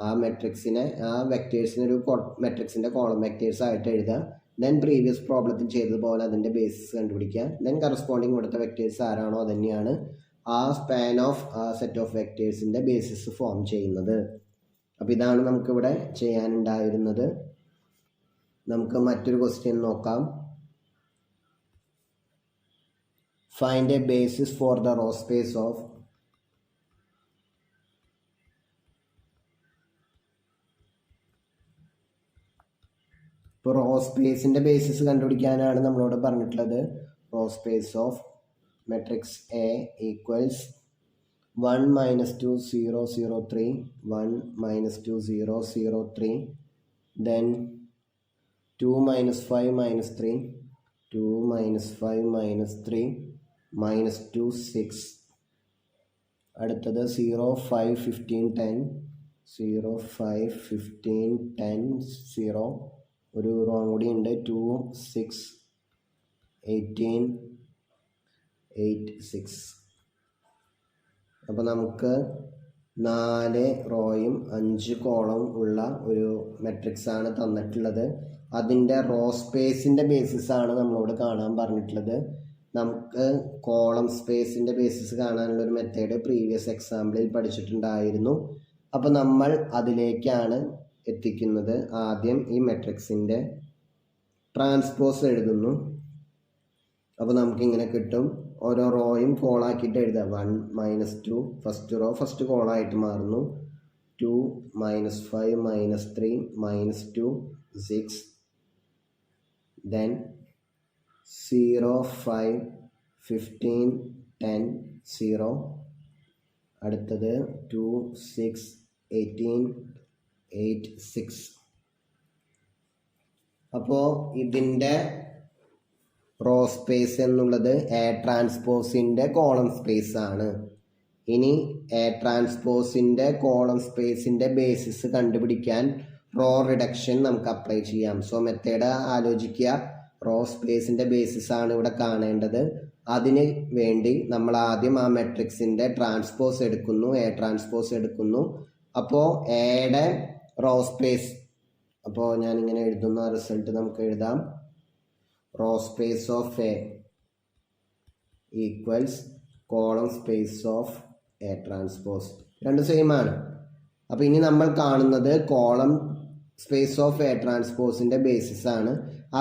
[SPEAKER 1] ആ മെട്രിക്സിനെ ആ വെക്ടേഴ്സിന് ഒരു മെട്രിക്സിൻ്റെ കോളം വെക്ടേഴ്സ് ആയിട്ട് എഴുതുക. ദെൻ പ്രീവിയസ് പ്രോബ്ലത്തിൽ ചെയ്തതുപോലെ അതിൻ്റെ ബേസിസ് കണ്ടുപിടിക്കുക. ദെൻ കറസ്പോണ്ടിങ് ഇവിടുത്തെ വെക്ടേഴ്സ് ആരാണോ അതന്നെയാണ് ആ സ്പാൻ ഓഫ് ആ സെറ്റ് ഓഫ് വെക്ടേഴ്സിൻ്റെ ബേസിസ് ഫോം ചെയ്യുന്നത്. അപ്പോൾ ഇതാണ് നമുക്കിവിടെ ചെയ്യാനുണ്ടായിരുന്നത്. നമുക്ക് മറ്റൊരു ക്വസ്റ്റ്യൻ നോക്കാം. Find a basis for the row space of ഇപ്പോൾ റോ സ്പേസിൻ്റെ ബേസിസ് കണ്ടുപിടിക്കാനാണ് നമ്മളോട് പറഞ്ഞിട്ടുള്ളത്. Row space of matrix A equals 1 - 2 0 0 3 1 - 2 0 0 3 then 2 - 5 - 3 2 - 5 - 3 -2 6. അടുത്തത് 0 5 15 10 0 5 15 10 0 ഒരു റോങ് കൂടി ഉണ്ട് 2 6 18 8 6. അപ്പോൾ നമുക്ക് 4 റോയും 5 കോളവും ഉള്ള ഒരു മെട്രിക്സ് ആണ് തന്നിട്ടുള്ളത്. അതിൻ്റെ റോ സ്പേസിൻ്റെ ബേസിസ് ആണ് നമ്മളോട് കാണാൻ പറഞ്ഞിട്ടുള്ളത്. നമുക്ക് കോളം സ്പേസിൻ്റെ ബേസിസ് കാണാനുള്ള ഒരു മെത്തേഡ് പ്രീവിയസ് എക്സാമ്പിളിൽ പഠിച്ചിട്ടുണ്ടായിരുന്നു. അപ്പോൾ നമ്മൾ അതിലേക്കാണ് എത്തിക്കുന്നത്. ആദ്യം ഈ മെട്രിക്സിൻ്റെ ട്രാൻസ്പോസ് എഴുതുന്നു. അപ്പോൾ നമുക്കിങ്ങനെ കിട്ടും. ഓരോ റോയും കോളാക്കിയിട്ട് എഴുതുക. 1 - 2 ഫസ്റ്റ് റോ ഫസ്റ്റ് കോളായിട്ട് മാറുന്നു. 2 - 5 - 3 -2 6 then 0 5 15 10 0. അടുത്തത് 2 6 18 8 6. അപ്പോൾ ഇതിൻ്റെ റോ സ്പേസ് എന്നുള്ളത് എ ട്രാൻസ്പോസിൻ്റെ കോളം സ്പേസ് ആണ്. ഇനി എ ട്രാൻസ്പോസിൻ്റെ കോളം സ്പേസിൻ്റെ ബേസിസ് കണ്ടുപിടിക്കാൻ റോ റിഡക്ഷൻ നമുക്ക് അപ്ലൈ ചെയ്യാം. സോ മെത്തേഡ് ആലോചിക്കുക. റോ സ്പേസിൻ്റെ ബേസിസ് ആണ് ഇവിടെ കാണേണ്ടത്. അതിന് വേണ്ടി നമ്മൾ ആദ്യം ആ മെട്രിക്സിൻ്റെ ട്രാൻസ്പോസ് എടുക്കുന്നു, എ ട്രാൻസ്പോസ് എടുക്കുന്നു. അപ്പോൾ എയുടെ റോ സ്പേസ്, അപ്പോൾ ഞാനിങ്ങനെ എഴുതുന്ന റിസൾട്ട് നമുക്ക് എഴുതാം. Row space of A equals column space of A transpose. രണ്ടും സെയിം ആണ്. അപ്പോൾ ഇനി നമ്മൾ കാണുന്നത് കോളം സ്പേസ് ഓഫ് എ ട്രാൻസ്പോസിൻ്റെ ബേസിസ് ആണ്.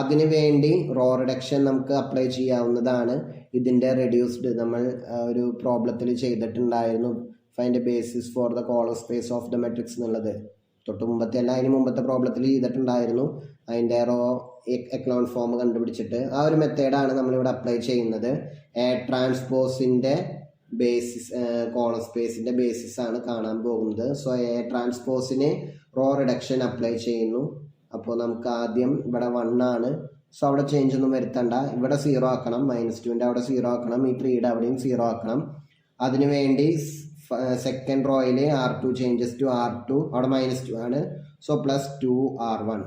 [SPEAKER 1] അതിനു വേണ്ടി റോ റിഡക്ഷൻ നമുക്ക് അപ്ലൈ ചെയ്യാവുന്നതാണ്. ഇതിൻ്റെ റെഡ്യൂസ്ഡ് നമ്മൾ ഒരു പ്രോബ്ലത്തിൽ ചെയ്തിട്ടുണ്ടായിരുന്നു. Find a basis for the column space of the matrix എന്നുള്ളത് തൊട്ട് മുമ്പത്തെ അല്ല, അതിന് മുമ്പത്തെ പ്രോബ്ലത്തിൽ ചെയ്തിട്ടുണ്ടായിരുന്നു. അതിൻ്റെ റോ എക്ലോൺ ഫോം കണ്ടുപിടിച്ചിട്ട് ആ ഒരു മെത്തേഡാണ് നമ്മളിവിടെ അപ്ലൈ ചെയ്യുന്നത്. എ ട്രാൻസ്പോസിൻ്റെ ബേസിസ് കോളം സ്പേസിൻ്റെ ബേസിസ് ആണ് കാണാൻ പോകുന്നത്. സോ എ ട്രാൻസ്പോസിന് റോ റിഡക്ഷൻ അപ്ലൈ ചെയ്യുന്നു. അപ്പോൾ നമുക്ക് ആദ്യം ഇവിടെ 1 ആണ്. സോ അവിടെ ചേഞ്ച് ഒന്നും വരുത്തണ്ട. ഇവിടെ 0 ആക്കണം, -2ൻ്റെ അവിടെ 0 ആക്കണം, ഈ 3യുടെ അവിടെയും 0 ആക്കണം. അതിനുവേണ്ടി second റോയിൽ R2 changes to R2, അവിടെ -2 ആണ്. So +2 R1.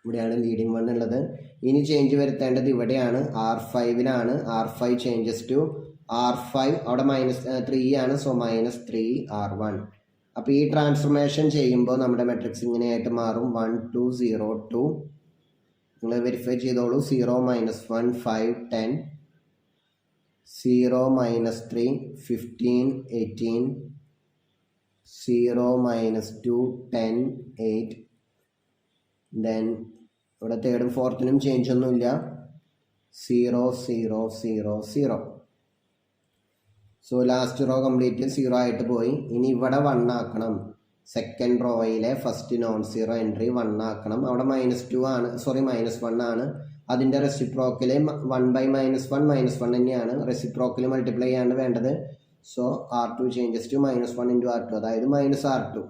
[SPEAKER 1] ഇവിടെയാണ് ലീഡിങ് 1 ഉള്ളത്. ഇനി ചേഞ്ച് വരുത്തേണ്ടത് ഇവിടെയാണ്, R5ലാണ്. R5 ചേഞ്ചസ് ടു R5, അവിടെ -3 ആണ്. So -3 R1. അപ്പോൾ ഈ ട്രാൻസ്ഫോർമേഷൻ ചെയ്യുമ്പോൾ നമ്മുടെ മെട്രിക്സ് ഇങ്ങനെയായിട്ട് മാറും. 1 2 0 2. നിങ്ങൾ വെരിഫൈ ചെയ്തോളൂ. 0 -1 5 10, 0 -3 15 18, 0 -2 10 8. ദെൻ ഇവിടെ തേർഡും ഫോർത്തിനും ചേഞ്ച് ഒന്നുമില്ല. 0 0 0 0. സോ ലാസ്റ്റ് റോ കംപ്ലീറ്റ് 0 ആയിട്ട് പോയി. ഇനി ഇവിടെ 1 ആക്കണം. സെക്കൻഡ് റോയിലെ ഫസ്റ്റ് നോൺ സീറോ എൻട്രി 1 ആക്കണം. അവിടെ -2 ആണ്, സോറി -1 ആണ്. അതിൻ്റെ റെസിപ്രോക്കൽ 1/-1 തന്നെയാണ്. റെസിപ്രോക്കൽ മൾട്ടിപ്ലൈ ചെയ്യാണ് വേണ്ടത്. So R2 changes to -1 × R2, അതായത് -R2.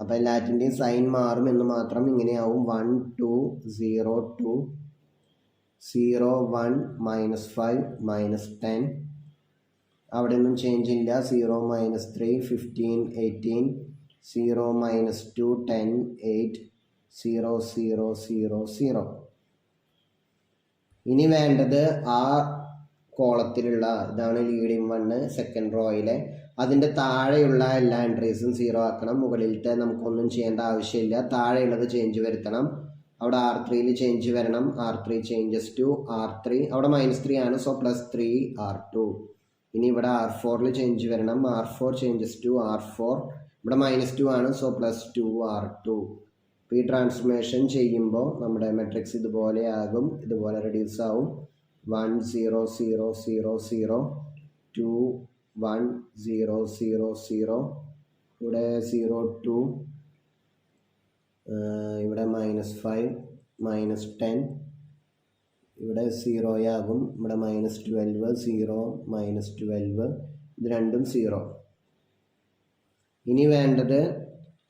[SPEAKER 1] അപ്പോൾ എല്ലാറ്റിൻ്റെയും സൈൻ മാറും എന്ന് മാത്രം. ഇങ്ങനെയാവും 1 2 0 2 0 1 -5 -10. അവിടെ ഒന്നും ചേഞ്ച് ഇല്ല. 0 -3 15 18, 0 -2 10 8, 0 0 0 0. ഇനി വേണ്ടത് ആ കോളത്തിലുള്ള, ഇതാണ് ലീഡിങ് 1 സെക്കൻഡ് റോയിലെ, അതിൻ്റെ താഴെയുള്ള എല്ലാ എൻട്രീസും 0 ആക്കണം. മുകളിലത്തെ നമുക്കൊന്നും ചെയ്യേണ്ട ആവശ്യമില്ല. താഴെയുള്ളത് ചേഞ്ച് വരുത്തണം. അവിടെ R3യിൽ ചേഞ്ച് വരണം. R3 ചേഞ്ചസ് ടു R3, അവിടെ -3 ആണ്. So +3 R2. ഇനി ഇവിടെ R4ൽ ചേഞ്ച് വരണം. R4 ചേഞ്ചസ് ടു R4, ഇവിടെ -2 ആണ്. So +2 R2. അപ്പോൾ ഈ ട്രാൻസ്ഫോർമേഷൻ ചെയ്യുമ്പോൾ നമ്മുടെ മെട്രിക്സ് ഇതുപോലെ ആകും, ഇതുപോലെ റെഡ്യൂസ് ആവും. 1 0 0 0 0, 2 1 0 0 0, ഇവിടെ 0 2, ഇവിടെ -5 -10, ഇവിടെ 0 ആകും. ഇവിടെ -12 0 -12, ഇത് രണ്ടും 0. ഇനി വേണ്ടത്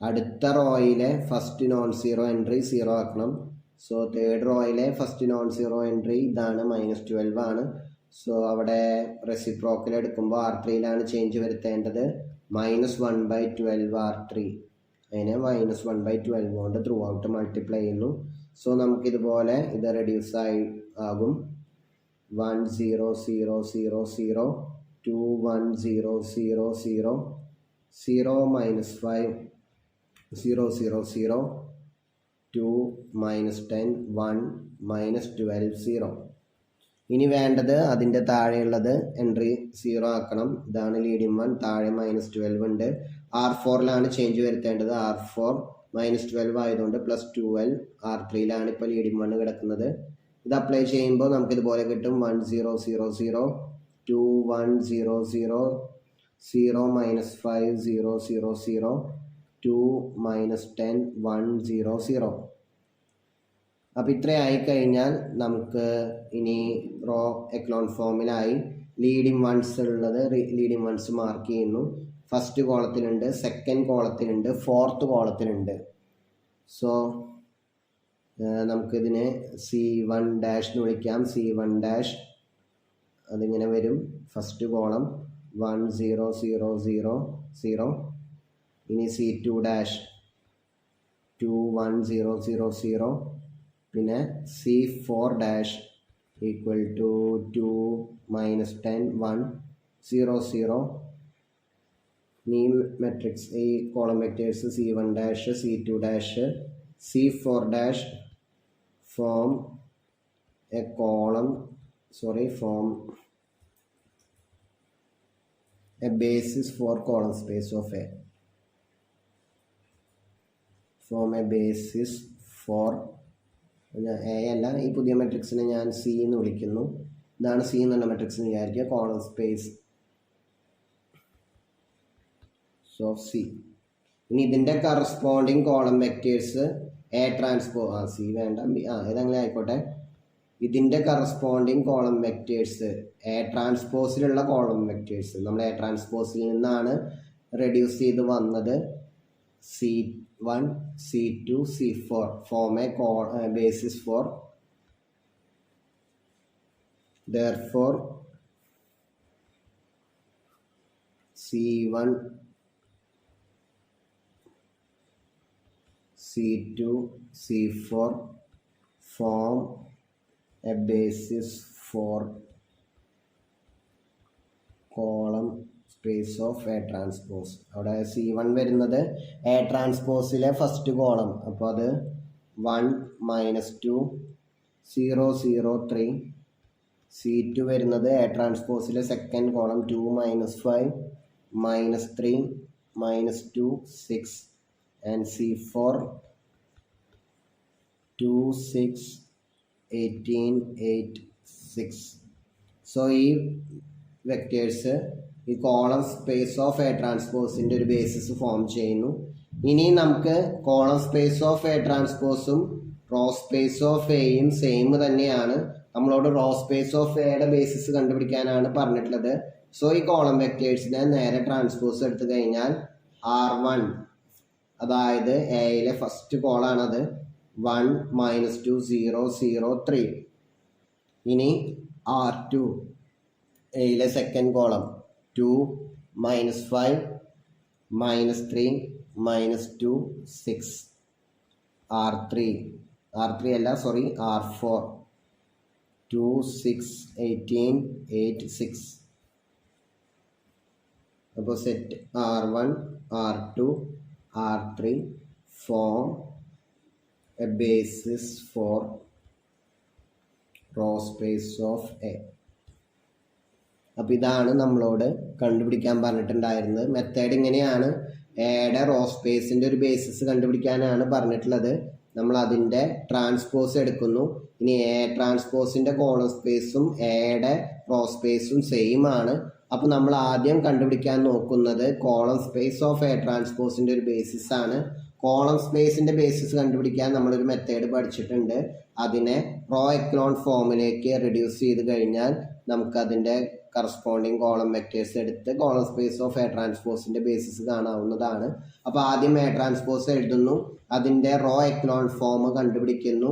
[SPEAKER 1] അടുത്ത റോയിലെ ഫസ്റ്റ് നോൺ സീറോ എൻട്രി 0 ആക്കണം. സോ തേർഡ് റോയിലെ ഫസ്റ്റ് നോൺ സീറോ എൻട്രി ഇതാണ്, -12 ആണ്. സോ അവിടെ റെസിപ്രോക്കൽ എടുക്കുമ്പോൾ R3യിലാണ് ചേഞ്ച് വരുത്തേണ്ടത്. -1/12 R3, അതിനെ -1/12 കൊണ്ട് ത്രൂ ഔട്ട് മൾട്ടിപ്ലൈ ചെയ്യുന്നു. സോ നമുക്കിതുപോലെ ഇത് റെഡ്യൂസ് ആകും. 1 0 0 0 0, 2 1 0 0 0, 0 -5 0 0 0, 2 -10 1 -12 0. ഇനി വേണ്ടത് അതിൻ്റെ താഴെയുള്ളത് എൻട്രി 0 ആക്കണം. ഇതാണ് ലീഡിങ് 1, താഴെ -12 ഉണ്ട്. R4ലാണ് ചേഞ്ച് വരുത്തേണ്ടത്. R4 -12 ആയതുകൊണ്ട് +12 R3യിലാണ് ഇപ്പോൾ ലീഡിങ് 1 കിടക്കുന്നത്. ഇത് അപ്ലൈ ചെയ്യുമ്പോൾ നമുക്കിതുപോലെ കിട്ടും. 1 0 0 0, 2 1 0 0, 0 -5 0 0 0, 2 -10 1 0 0. അപ്പോൾ ഇത്രയായി കഴിഞ്ഞാൽ നമുക്ക് ഇനി റോ എക്ലോൺ ഫോമിലായി. ലീഡിങ് വൺസ് ഉള്ളത് ലീഡിങ് വൺസ് മാർക്ക് ചെയ്യുന്നു. ഫസ്റ്റ് കോളത്തിലുണ്ട്, സെക്കൻഡ് കോളത്തിലുണ്ട്, ഫോർത്ത് കോളത്തിലുണ്ട്. സോ നമുക്കിതിനെ C1 എന്ന് വിളിക്കാം. C1 അതിങ്ങനെ വരും. First column 1 0 0 0 0. ഇനി C2 2 1 0 0 0, പിന്നെ C4 ഡാഷ് ഈക്വൽ ടു 2 -10 1 0 0. ഈ മെട്രിക്സ് ഈ column vectors C1 dash C2 dash C4 dash form a basis for column space of A. Form a basis for A അല്ല, ഈ പുതിയ മെട്രിക്സിനെ ഞാൻ C എന്ന് വിളിക്കുന്നു. ഇതാണ് C എന്നുള്ള മെട്രിക്സ് എന്ന് വിചാരിക്കുക. Column space of C. ഇനി ഇതിൻ്റെ corresponding column vectors A transpose C വേണ്ട, ഇതങ്ങനെ ആയിക്കോട്ടെ. ഇതിൻ്റെ കറസ്പോണ്ടിങ് കോളം വെക്റ്റേഴ്സ് A ട്രാൻസ്പോസിലുള്ള കോളം വെക്റ്റേഴ്സ് നമ്മൾ A ട്രാൻസ്പോസിൽ നിന്നാണ് റെഡ്യൂസ് ചെയ്ത് വന്നത്. C1 C2 C4 form a basis for. therefore C1 C2 C4 form a basis for column space of A transpose. അവിടെ C1 വരുന്നത് A ട്രാൻസ്പോസിലെ ഫസ്റ്റ് കോളം, അപ്പോൾ അത് 1 -2 0 0 3. C2 വരുന്നത് A ട്രാൻസ്പോസിലെ second column 2 -5 -3 -2 6. and C4 2 6 18 8 6. So ഈ vectors ഈ column space of A ട്രാൻസ്പോസിൻ്റെ ഒരു basis form ചെയ്യുന്നു. ഇനി നമുക്ക് കോളം സ്പേസ് ഓഫ് എ ട്രാൻസ്പോസും റോ സ്പേസ് ഓഫ് എയും സെയിം തന്നെയാണ്. നമ്മളോട് റോ സ്പേസ് ഓഫ് എയുടെ ബേസിസ് കണ്ടുപിടിക്കാനാണ് പറഞ്ഞിട്ടുള്ളത്. സോ ഈ കോളം വെക്റ്റേഴ്സിനെ നേരെ ട്രാൻസ്പോസ് എടുത്തു കഴിഞ്ഞാൽ R1, അതായത് എയിലെ ഫസ്റ്റ് കോളാണത്, 1 -2 0 0 3. ഇനി R2 എയിലെ സെക്കൻഡ് കോളം 2 -5 -3 -2 6. R3 അല്ല, സോറി, R4 2 6 18 8 6. അപ്പോൾ set R1 R2 R3 form a basis for row space of A. അപ്പോൾ ഇതാണ് നമ്മളോട് കണ്ടുപിടിക്കാൻ പറഞ്ഞിട്ടുണ്ടായിരുന്നത്. മെത്തേഡ് ഇങ്ങനെയാണ്. എയുടെ റോ സ്പേസിൻ്റെ ഒരു ബേസിസ് കണ്ടുപിടിക്കാനാണ് പറഞ്ഞിട്ടുള്ളത്. നമ്മൾ അതിൻ്റെ ട്രാൻസ്പോസ് എടുക്കുന്നു. ഇനി എ ട്രാൻസ്പോസിൻ്റെ കോളം സ്പേസും എയുടെ റോ സ്പേസും സെയിം ആണ്. അപ്പോൾ നമ്മൾ ആദ്യം കണ്ടുപിടിക്കാൻ നോക്കുന്നത് കോളം സ്പേസ് ഓഫ് എ ട്രാൻസ്പോസിൻ്റെ ഒരു ബേസിസ് ആണ്. കോളം സ്പേസിൻ്റെ ബേസിസ് കണ്ടുപിടിക്കാൻ നമ്മളൊരു മെത്തേഡ് പഠിച്ചിട്ടുണ്ട്. അതിനെ റോ എക്കലോൺ ഫോമിലേക്ക് റെഡ്യൂസ് ചെയ്ത് കഴിഞ്ഞാൽ നമുക്കതിൻ്റെ കറസ്പോണ്ടിങ് കോളം വെക്റ്റേഴ്സ് എടുത്ത് കോളം സ്പേസ് ഓഫ് എ ട്രാൻസ്പോസിൻ്റെ ബേസിസ് കാണാവുന്നതാണ്. അപ്പോൾ ആദ്യം എ ട്രാൻസ്പോസ് എഴുതുന്നു, അതിൻ്റെ റോ എക്കലോൺ ഫോം കണ്ടുപിടിക്കുന്നു.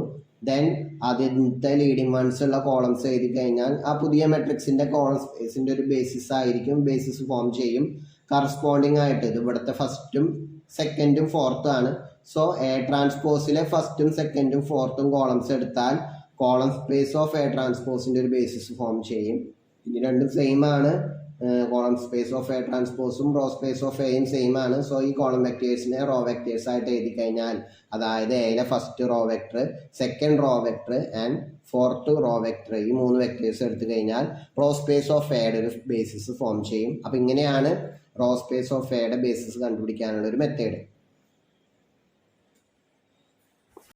[SPEAKER 1] ദെൻ അതിൻ്റെ ലീഡിങ് വൺസ് ഉള്ള കോളംസ് എഴുതി കഴിഞ്ഞാൽ ആ പുതിയ മെട്രിക്സിൻ്റെ കോളം സ്പേസിൻ്റെ ഒരു ബേസിസ് ആയിരിക്കും, ബേസിസ് ഫോം ചെയ്യും. കറസ്പോണ്ടിങ് ആയിട്ട് ഇത് ഇവിടുത്തെ ഫസ്റ്റും സെക്കൻഡും ഫോർത്തും ആണ്. സോ എ ട്രാൻസ്പോസിലെ ഫസ്റ്റും സെക്കൻഡും ഫോർത്തും കോളംസ് എടുത്താൽ കോളം സ്പേസ് ഓഫ് എ ട്രാൻസ്പോസിൻ്റെ ഒരു ബേസിസ് ഫോം ചെയ്യും. ഇനി രണ്ടും സെയിം ആണ്. കോളം സ്പേസ് ഓഫ് എ ട്രാൻസ്പോസും റോ സ്പേസ് ഓഫ് എയും സെയിം ആണ്. സോ ഈ കോളം വെക്റ്റേഴ്സിനെ റോ വെക്റ്റേഴ്സ് ആയിട്ട് എഴുതി കഴിഞ്ഞാൽ, അതായത് എയിലെ first row vector, second row vector and fourth row vector, ഈ 3 വെക്റ്റേഴ്സ് എടുത്തു കഴിഞ്ഞാൽ റോ സ്പേസ് ഓഫ് എയുടെ ഒരു ബേസിസ് ഫോം ചെയ്യും. അപ്പം ഇങ്ങനെയാണ് റോ സ്പേസ് ഓഫ് എയുടെ ബേസിസ് കണ്ടുപിടിക്കാനുള്ള ഒരു മെത്തേഡ്.